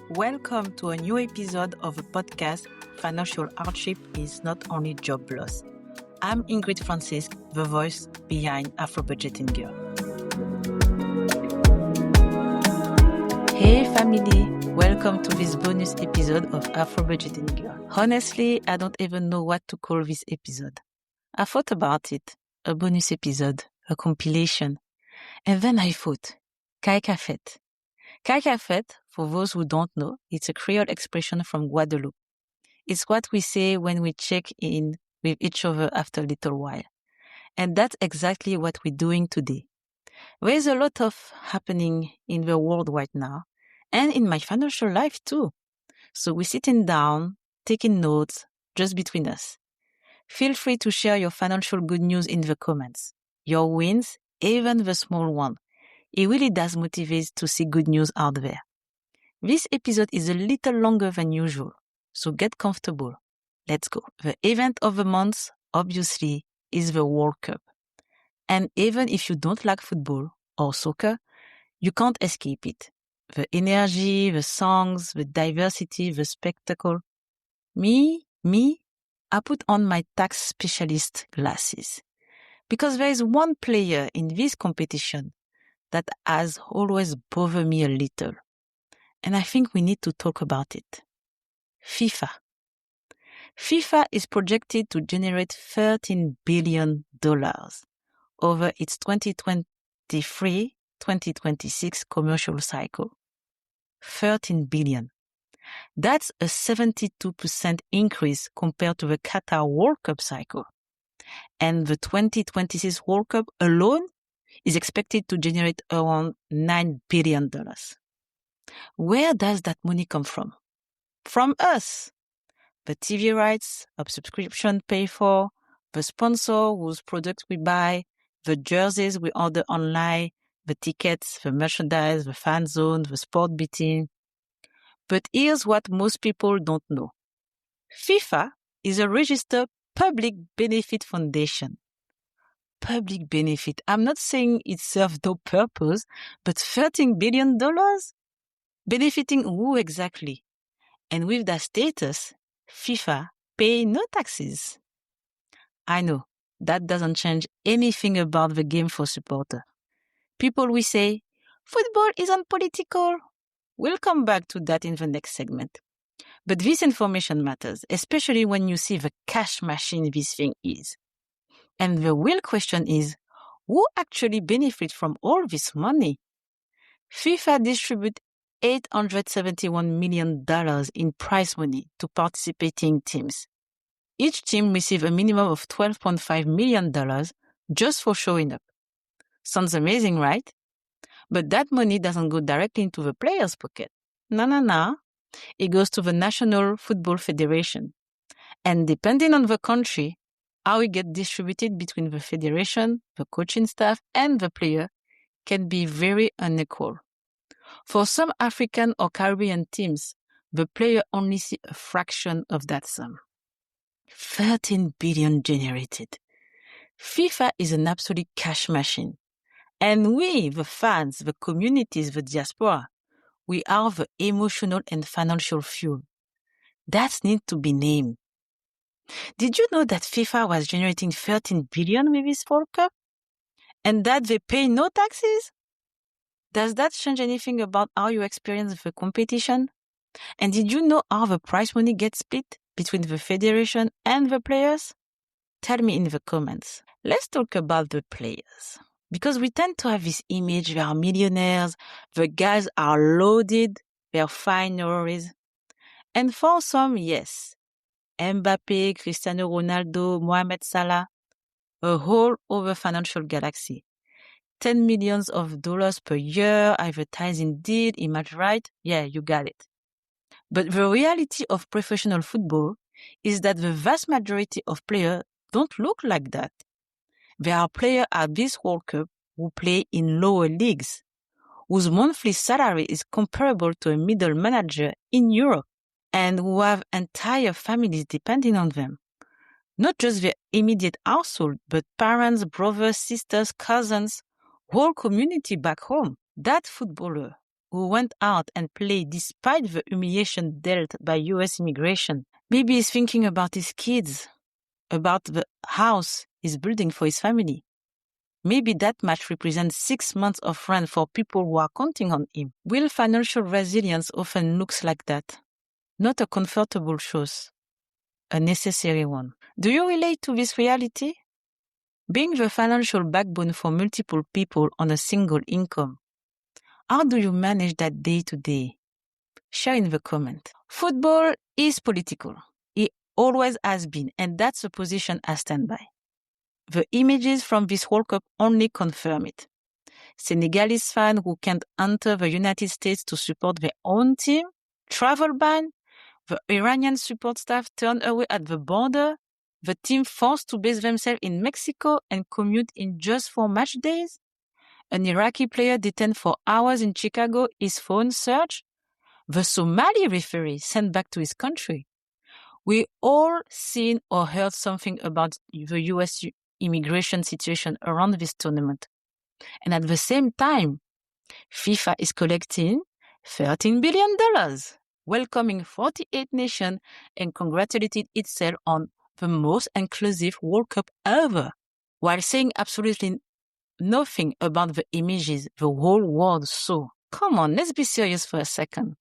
Welcome to a new episode of a podcast, Financial Hardship is Not Only Job Loss. I'm Ingrid Francis, the voice behind AfroBudgetinGirl. Hey family, welcome to this bonus episode of AfroBudgetinGirl. Honestly, I don't even know what to call this episode. I thought about it, a bonus episode, a compilation, and then I thought, Ka Fet. Ka Fet, for those who don't know, it's a Creole expression from Guadeloupe. It's what we say when we check in with each other after a little while. And that's exactly what we're doing today. There is a lot of happening in the world right now, and in my financial life too. So we're sitting down, taking notes, just between us. Feel free to share your financial good news in the comments. Your wins, even the small one. It really does motivate to see good news out there. This episode is a little longer than usual, so get comfortable. Let's go. The event of the month, obviously, is the World Cup. And even if you don't like football or soccer, you can't escape it. The energy, the songs, the diversity, the spectacle. Me, I put on my tax specialist glasses. Because there is one player in this competition that has always bothered me a little. And I think we need to talk about it. FIFA. FIFA is projected to generate $13 billion over its 2023-2026 commercial cycle. 13 billion. That's a 72% increase compared to the Qatar World Cup cycle. And the 2026 World Cup alone is expected to generate around $9 billion. Where does that money come from? From us. The TV rights, a subscription pay for, the sponsor whose products we buy, the jerseys we order online, the tickets, the merchandise, the fan zone, the sport betting. But here's what most people don't know. FIFA is a registered public benefit foundation. Public benefit. I'm not saying it serves no purpose, but $13 billion? Benefiting who exactly? And with that status, FIFA pay no taxes. I know, that doesn't change anything about the game for supporters. People will say, football is unpolitical. We'll come back to that in the next segment. But this information matters, especially when you see the cash machine this thing is. And the real question is, who actually benefits from all this money? FIFA distributes $871 million in prize money to participating teams. Each team receives a minimum of $12.5 million just for showing up. Sounds amazing, right? But that money doesn't go directly into the player's pocket. No. It goes to the National Football Federation. And depending on the country, how it gets distributed between the federation, the coaching staff, and the player can be very unequal. For some African or Caribbean teams, the player only sees a fraction of that sum. 13 billion generated. FIFA is an absolute cash machine. And we, the fans, the communities, the diaspora, we are the emotional and financial fuel. That needs to be named. Did you know that FIFA was generating 13 billion with this World Cup? And that they pay no taxes? Does that change anything about how you experience the competition? And did you know how the prize money gets split between the federation and the players? Tell me in the comments. Let's talk about the players. Because we tend to have this image, they are millionaires, the guys are loaded, they are fine, no worries. And for some, yes. Mbappe, Cristiano Ronaldo, Mohamed Salah, a whole other financial galaxy. $10 million per year, advertising deal, image right? Yeah, you got it. But the reality of professional football is that the vast majority of players don't look like that. There are players at this World Cup who play in lower leagues, whose monthly salary is comparable to a middle manager in Europe, and who have entire families depending on them. Not just their immediate household, but parents, brothers, sisters, cousins, whole community back home. That footballer who went out and played despite the humiliation dealt by US immigration. Maybe he's thinking about his kids, about the house he's building for his family. Maybe that match represents 6 months of rent for people who are counting on him. Will financial resilience often looks like that? Not a comfortable choice, a necessary one. Do you relate to this reality? Being the financial backbone for multiple people on a single income. How do you manage that day to day? Share in the comment. Football is political. It always has been, and that's a position I stand by. The images from this World Cup only confirm it. Senegalese fans who can't enter the United States to support their own team, travel ban, the Iranian support staff turned away at the border, the team forced to base themselves in Mexico and commute in just 4 match days, an Iraqi player detained for hours in Chicago, his phone searched, the Somali referee sent back to his country. We all seen or heard something about the US immigration situation around this tournament. And at the same time, FIFA is collecting $13 billion, welcoming 48 nations and congratulating itself on the most inclusive World Cup ever, while saying absolutely nothing about the images the whole world saw. Come on, let's be serious for a second.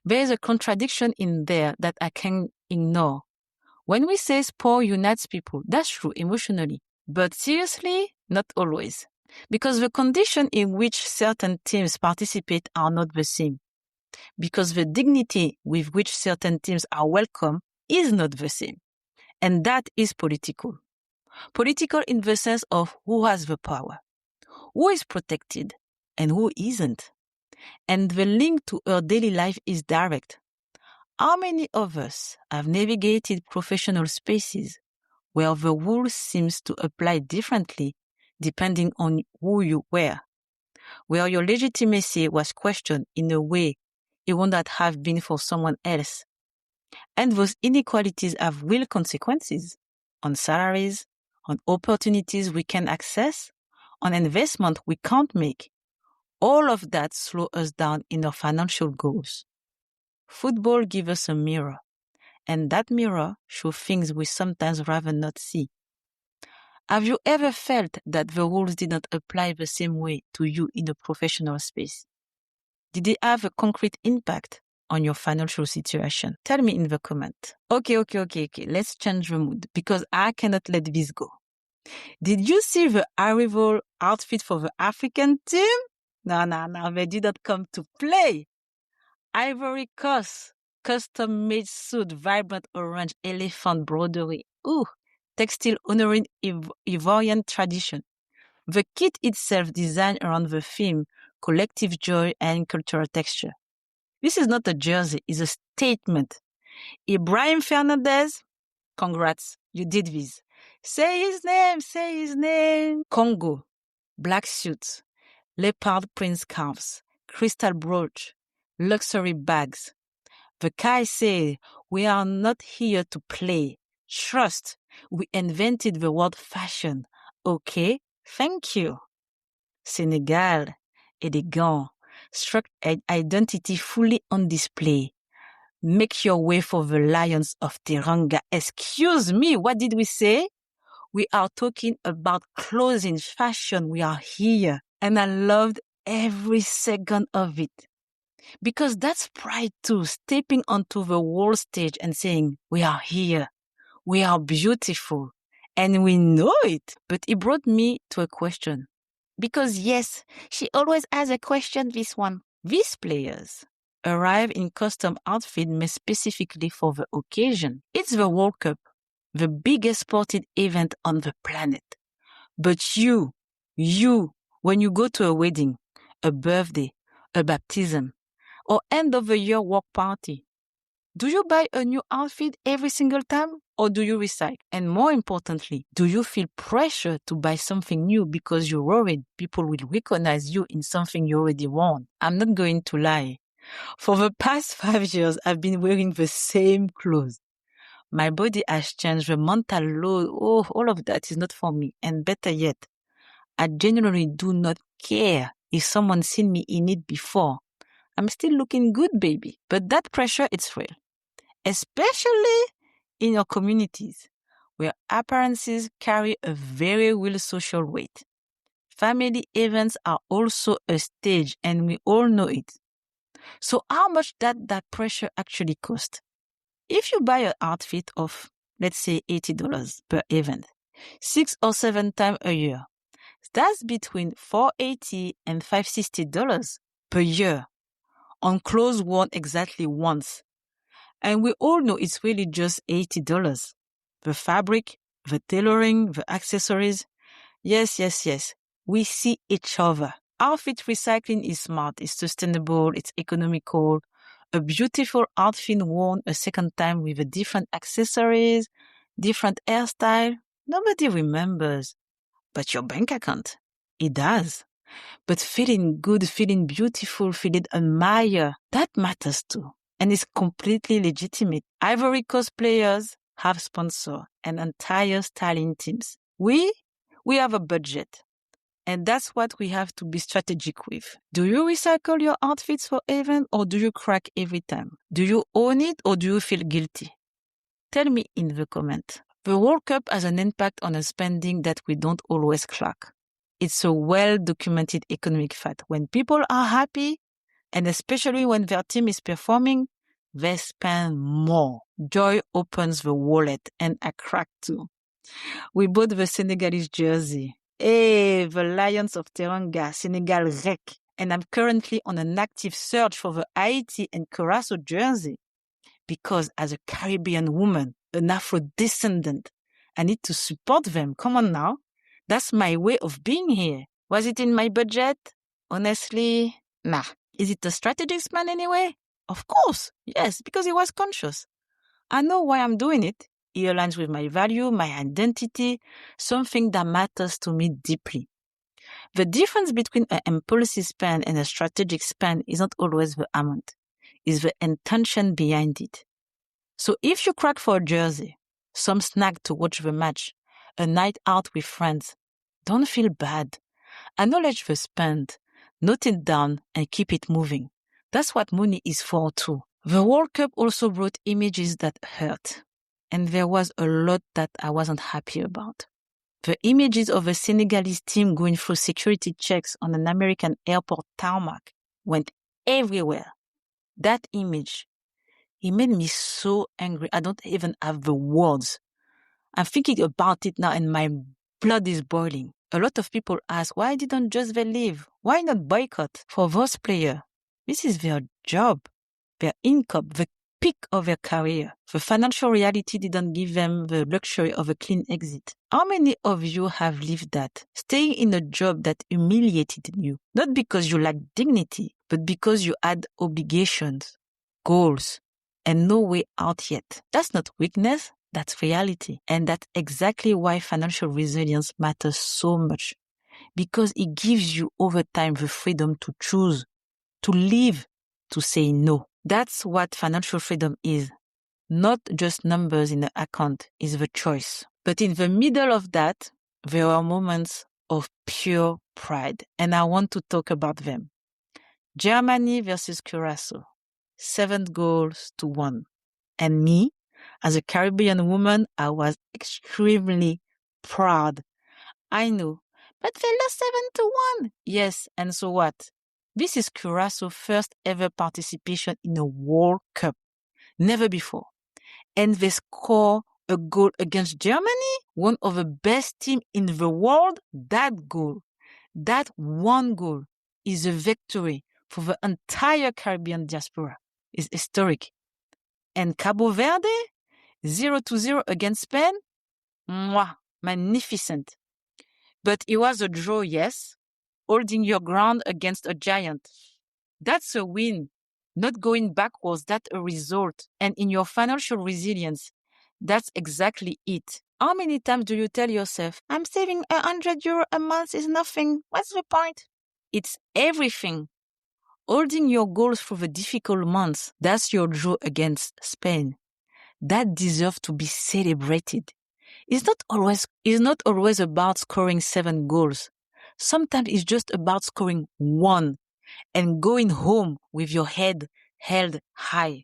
There is a contradiction in there that I can't ignore. When we say sport unites people, that's true emotionally. But seriously, not always. Because the conditions in which certain teams participate are not the same. Because the dignity with which certain teams are welcome is not the same. And that is political. Political in the sense of who has the power, who is protected, and who isn't. And the link to her daily life is direct. How many of us have navigated professional spaces where the rules seems to apply differently depending on who you were, where your legitimacy was questioned in a way it would not have been for someone else? And those inequalities have real consequences on salaries, on opportunities we can access, on investment we can't make. All of that slows us down in our financial goals. Football gives us a mirror, and that mirror shows things we sometimes rather not see. Have you ever felt that the rules did not apply the same way to you in a professional space? Did they have a concrete impact on your financial situation? Tell me in the comment. Okay. Let's change the mood because I cannot let this go. Did you see the arrival outfit for the African team? No, they did not come to play. Ivory Coast, custom-made suit, vibrant orange, elephant brodery. Ooh, textile honoring Ivorian tradition. The kit itself designed around the theme, collective joy and cultural texture. This is not a jersey, it's a statement. Ibrahim Fernandez, congrats, you did this. Say his name. Congo, black suits, leopard print scarves, crystal brooch, luxury bags. The guy said, we are not here to play. Trust, we invented the word fashion. Okay, thank you. Senegal, elegant, struck identity fully on display. Make your way for the Lions of Teranga. Excuse me, what did we say? We are talking about clothing, fashion. We are here. And I loved every second of it. Because that's pride too, stepping onto the world stage and saying, we are here. We are beautiful. And we know it. But it brought me to a question. Because yes, she always has a question, this one. These players arrive in custom outfit made specifically for the occasion. It's the World Cup, the biggest sporting event on the planet. But you, when you go to a wedding, a birthday, a baptism, or end of the year work party, do you buy a new outfit every single time or do you recycle? And more importantly, do you feel pressure to buy something new because you're worried people will recognize you in something you already want? I'm not going to lie. For the past 5 years, I've been wearing the same clothes. My body has changed, the mental load, all of that is not for me. And better yet, I genuinely do not care if someone seen me in it before. I'm still looking good, baby. But that pressure, it's real. Especially in your communities, where appearances carry a very real social weight. Family events are also a stage, and we all know it. So how much that pressure actually cost? If you buy an outfit of, let's say, $80 per event, 6 or 7 times a year, that's between $480 and $560 per year on clothes worn exactly once. And we all know it's really just $80. The fabric, the tailoring, the accessories. Yes. We see each other. Outfit recycling is smart, it's sustainable, it's economical. A beautiful outfit worn a second time with a different accessories, different hairstyle, nobody remembers. But your bank account, it does. But feeling good, feeling beautiful, feeling admired, that matters too. And it's completely legitimate. Ivory Coast players have sponsors and entire styling teams. We have a budget. And that's what we have to be strategic with. Do you recycle your outfits for event or do you crack every time? Do you own it or do you feel guilty? Tell me in the comment. The World Cup has an impact on a spending that we don't always track. It's a well-documented economic fact. When people are happy, and especially when their team is performing, they spend more. Joy opens the wallet, and I crack too. We bought the Senegalese jersey. Hey, the Lions of Teranga, Senegal Rec. And I'm currently on an active search for the Haiti and Curaçao jersey. Because as a Caribbean woman, an Afro-descendant, I need to support them. Come on now. That's my way of being here. Was it in my budget? Honestly, nah. Is it a strategic plan anyway? Of course. Yes, because he was conscious. I know why I'm doing it. It aligns with my value, my identity, something that matters to me deeply. The difference between an impulsive spend and a strategic spend is not always the amount. It's the intention behind it. So if you crack for a jersey, some snack to watch the match, a night out with friends, don't feel bad. Acknowledge the spend, note it down, and keep it moving. That's what money is for too. The World Cup also brought images that hurt. And there was a lot that I wasn't happy about. The images of a Senegalese team going through security checks on an American airport tarmac went everywhere. That image, it made me so angry. I don't even have the words. I'm thinking about it now and my blood is boiling. A lot of people ask, why didn't just they leave? Why not boycott? For those players, this is their job, their income, the peak of their career. The financial reality didn't give them the luxury of a clean exit. How many of you have lived that? Staying in a job that humiliated you, not because you lacked dignity, but because you had obligations, goals, and no way out yet. That's not weakness, that's reality. And that's exactly why financial resilience matters so much. Because it gives you over time the freedom to choose, to live, to say no. That's what financial freedom is. Not just numbers in the account, is the choice. But in the middle of that, there are moments of pure pride. And I want to talk about them. Germany versus Curaçao. 7-1. And me, as a Caribbean woman, I was extremely proud. I know. But they lost 7-1. Yes, and so what? This is Curaçao's first ever participation in a World Cup. Never before. And they score a goal against Germany, one of the best teams in the world. That goal, that one goal, is a victory for the entire Caribbean diaspora. It's historic. And Cabo Verde, 0-0 against Spain, mwah, magnificent. But it was a draw, yes. Holding your ground against a giant. That's a win. Not going backwards, that's a result. And in your financial resilience, that's exactly it. How many times do you tell yourself, I'm saving €100 a month is nothing. What's the point? It's everything. Holding your goals through the difficult months, that's your draw against Spain. That deserves to be celebrated. It's not always about scoring 7 goals. Sometimes it's just about scoring 1. and going home with your head held high.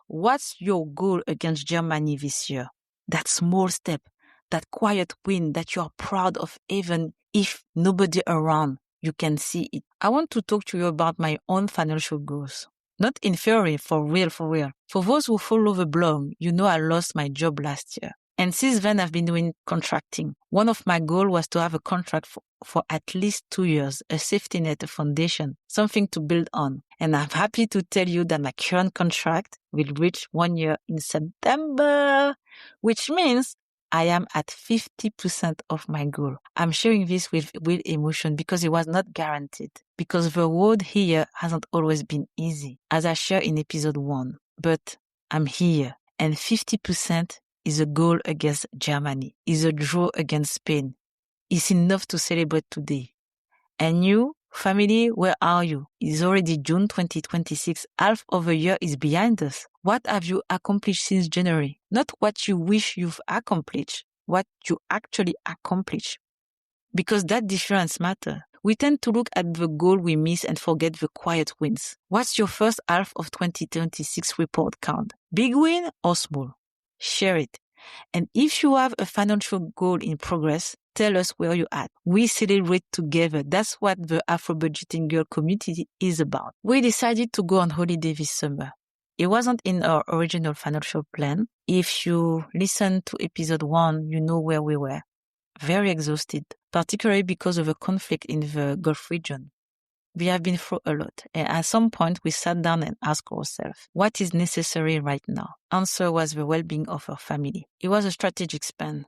What's your goal against Germany this year? That small step, that quiet win that you are proud of even if nobody around you can see it. I want to talk to you about my own financial goals. Not in theory, for real. For those who follow the blog, you know I lost my job last year. And since then, I've been doing contracting. One of my goals was to have a contract for at least 2 years, a safety net, a foundation, something to build on. And I'm happy to tell you that my current contract will reach 1 year in September, which means I am at 50% of my goal. I'm sharing this with real emotion because it was not guaranteed. Because the road here hasn't always been easy, as I shared in episode 1. But I'm here, and 50% is a goal against Germany, is a draw against Spain. It's enough to celebrate today. And you, family, where are you? It's already June 2026. Half of a year is behind us. What have you accomplished since January? Not what you wish you've accomplished, what you actually accomplished. Because that difference matters. We tend to look at the goal we miss and forget the quiet wins. What's your first half of 2026 report card? Big win or small? Share it. And if you have a financial goal in progress, tell us where you're at. We celebrate together. That's what the AfroBudgetinGirl community is about. We decided to go on holiday this summer. It wasn't in our original financial plan. If you listen to episode 1, you know where we were. Very exhausted, particularly because of a conflict in the Gulf region. We have been through a lot, and at some point we sat down and asked ourselves, what is necessary right now? Answer was the well-being of our family. It was a strategic spend,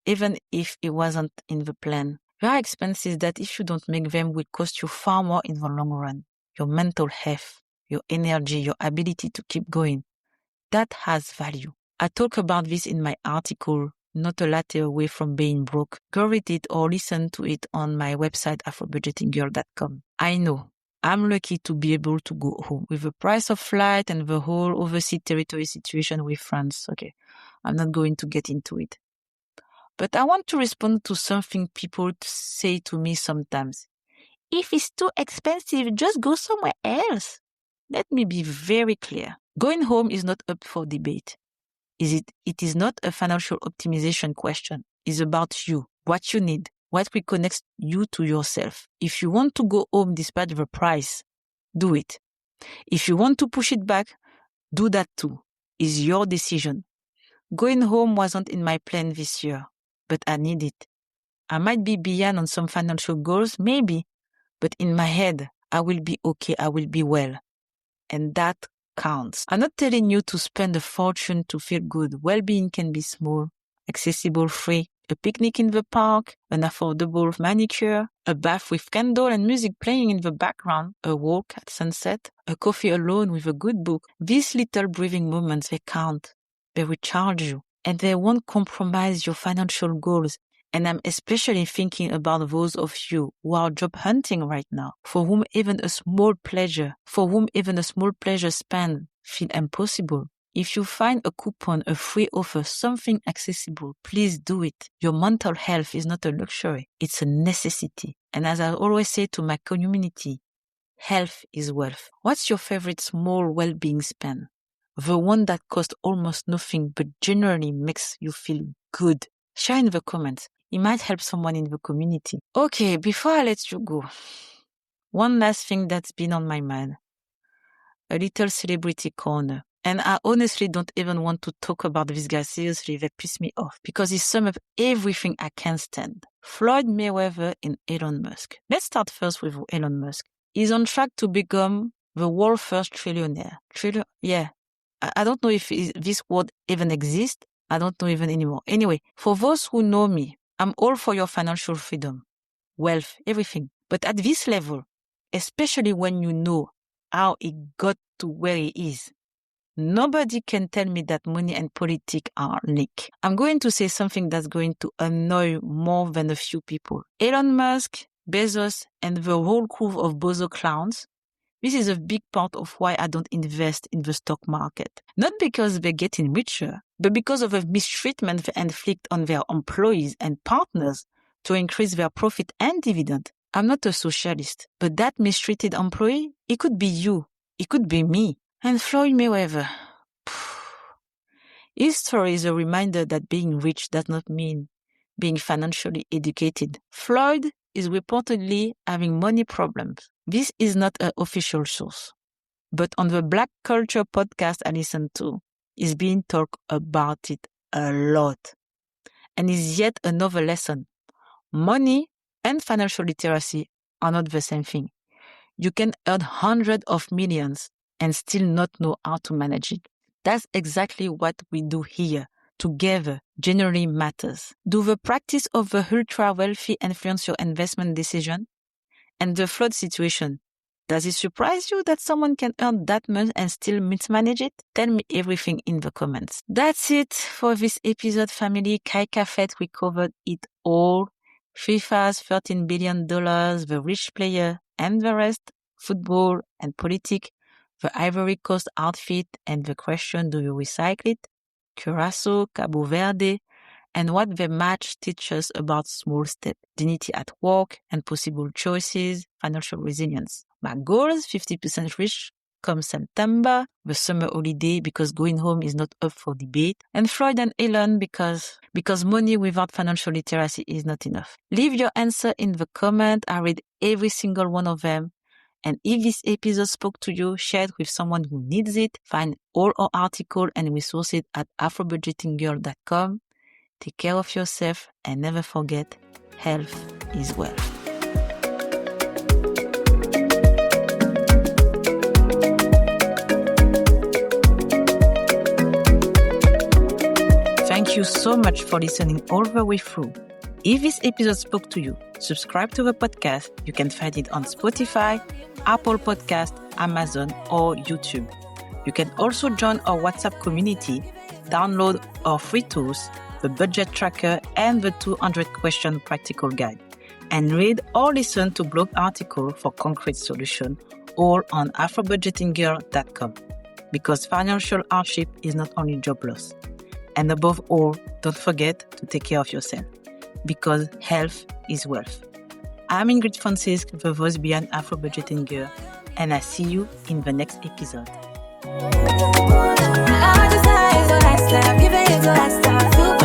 even if it wasn't in the plan. There are expenses that if you don't make them will cost you far more in the long run. Your mental health, your energy, your ability to keep going. That has value. I talk about this in my article, Not a Latte Away from Being Broke. Go read it or listen to it on my website, AfroBudgetinGirl.com. I know I'm lucky to be able to go home with the price of flight and the whole overseas territory situation with France. Okay, I'm not going to get into it. But I want to respond to something people say to me sometimes. If it's too expensive, just go somewhere else. Let me be very clear. Going home is not up for debate. It is not a financial optimization question. It's about you, what you need, what reconnects you to yourself. If you want to go home despite the price, do it. If you want to push it back, do that too. It's your decision. Going home wasn't in my plan this year, but I need it. I might be behind on some financial goals, maybe, but in my head, I will be okay, I will be well. And that counts. I'm not telling you to spend a fortune to feel good. Well-being can be small, accessible, free. A picnic in the park, an affordable manicure, a bath with candle and music playing in the background, a walk at sunset, a coffee alone with a good book. These little breathing moments, they count. They recharge you, and they won't compromise your financial goals. And I'm especially thinking about those of you who are job hunting right now, for whom even a small pleasure spent feel impossible. If you find a coupon, a free offer, something accessible, please do it. Your mental health is not a luxury, it's a necessity. And as I always say to my community, health is wealth. What's your favorite small well-being spend? The one that costs almost nothing but generally makes you feel good. Share in the comments. It might help someone in the community. Okay, before I let you go, one last thing that's been on my mind. A little celebrity corner. And I honestly don't even want to talk about this guy seriously. They piss me off because he sums up everything I can't stand. Floyd Mayweather and Elon Musk. Let's start first with Elon Musk. He's on track to become the world's first trillionaire. Yeah. I don't know if this word even exists. I don't know even anymore. Anyway, for those who know me, I'm all for your financial freedom, wealth, everything. But at this level, especially when you know how he got to where he is, nobody can tell me that money and politics are linked. I'm going to say something that's going to annoy more than a few people. Elon Musk, Bezos, and the whole crew of bozo clowns, this is a big part of why I don't invest in the stock market. Not because they're getting richer, but because of the mistreatment they inflict on their employees and partners to increase their profit and dividend. I'm not a socialist, but that mistreated employee, it could be you. It could be me. And Floyd Mayweather. His story is a reminder that being rich does not mean being financially educated. Floyd is reportedly having money problems. This is not an official source, but on the Black Culture podcast I listen to, is being talked about it a lot. And is yet another lesson. Money and financial literacy are not the same thing. You can earn hundreds of millions and still not know how to manage it. That's exactly what we do here. Together generally matters. Do the practice of the ultra-wealthy influence your investment decision? And the flood situation, does it surprise you that someone can earn that much and still mismanage it? Tell me everything in the comments. That's it for this episode, family. Ka Fet, we covered it all. FIFA's $13 billion, the rich player, and the rest, football and politics, the Ivory Coast outfit, and the question, do you recycle it? Curaçao, Cabo Verde, and what the match teaches about small steps, dignity at work, and possible choices, financial resilience. My goals, 50% rich come September, the summer holiday, because going home is not up for debate, and Floyd and Elon because money without financial literacy is not enough. Leave your answer in the comment. I read every single one of them. And if this episode spoke to you, share it with someone who needs it. Find all our articles and resources at AfroBudgetinGirl.com. Take care of yourself and never forget, health is wealth. Thank you so much for listening all the way through. If this episode spoke to you, subscribe to the podcast. You can find it on Spotify, Apple Podcast, Amazon, or YouTube. You can also join our WhatsApp community, download our free tools, the budget tracker, and the 200-question practical guide, and read or listen to blog articles for concrete solutions, all on AfroBudgetinGirl.com. Because financial hardship is not only job loss. And above all, don't forget to take care of yourself, because health is wealth. I'm Ingrid Francisque, the voice behind Afro Budgeting Girl, and I see you in the next episode. I just what I